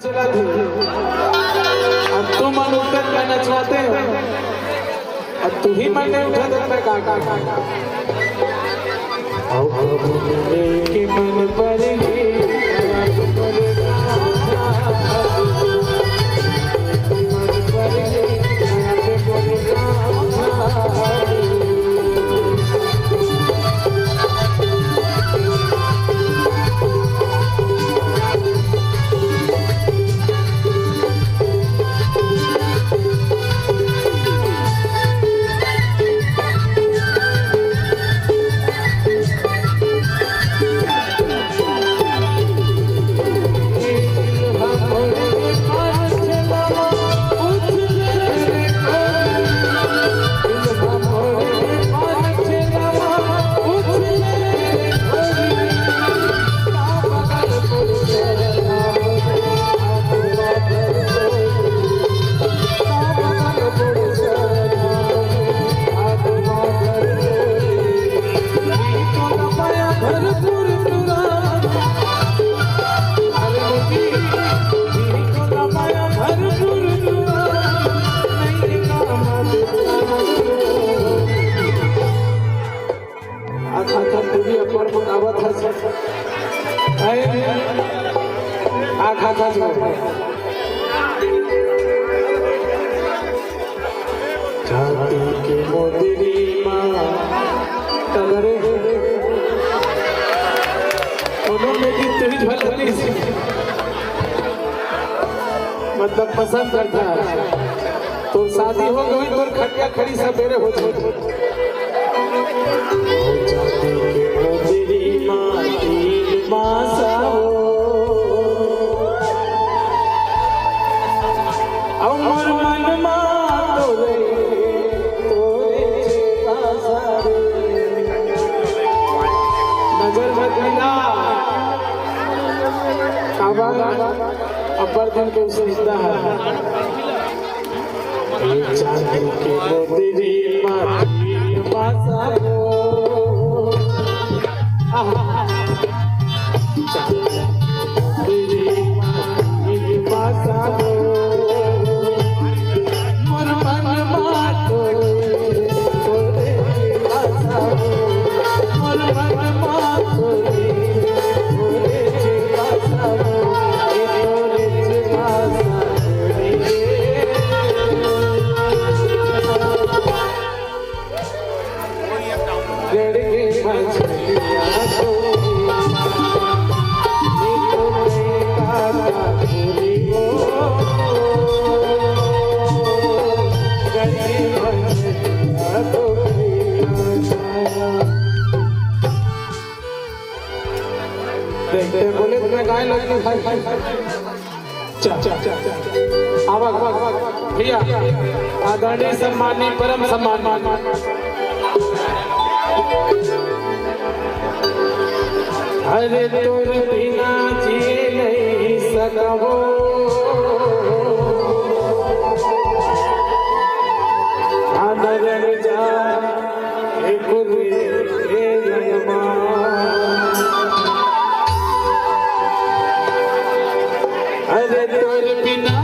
चला थे अब तुम अनुत्तर कहना चाहते हो अब तू ही मैंने उठा दे मैं का के मन पर जाती के मोदरी माँ तगड़े उन्होंने भी तेरी झलकती सी मतलब पसंद करता है तो शादी हो गई तो खटिया खड़ी सवेरे हो जाती के मोदरी माँ तीन मासा अमर मन माँ नजर मत मिला अपर दिन को सजदा है चांदी के मोदरी माटी मासा चांदी माटी मासा बोले तो मैं गाय लगी भाई भैया आदरणीय सम्मानी परम सम्मान अरे तोर बिना जी नहीं सकबो आदर जा गुरु अरे तोर बिना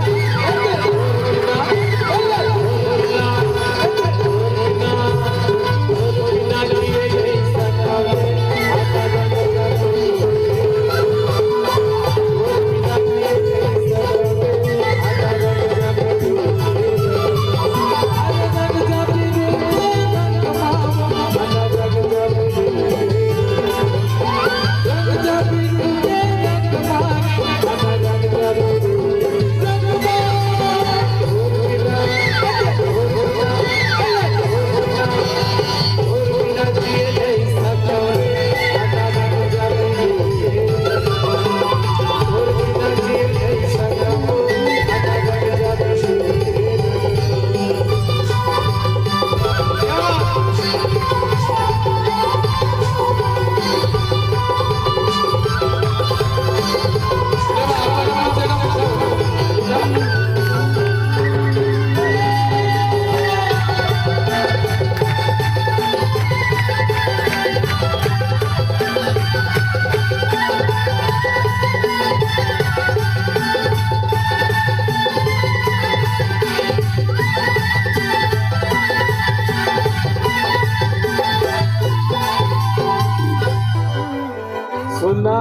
ना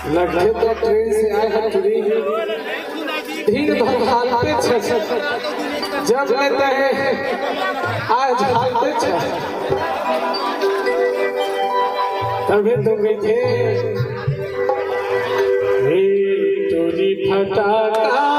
लगे तो ट्रेन से आए हैं तुरी दिन भर हालते छे जब लेते हैं आज हालते छे तभी तो गए थे तोरी फटाका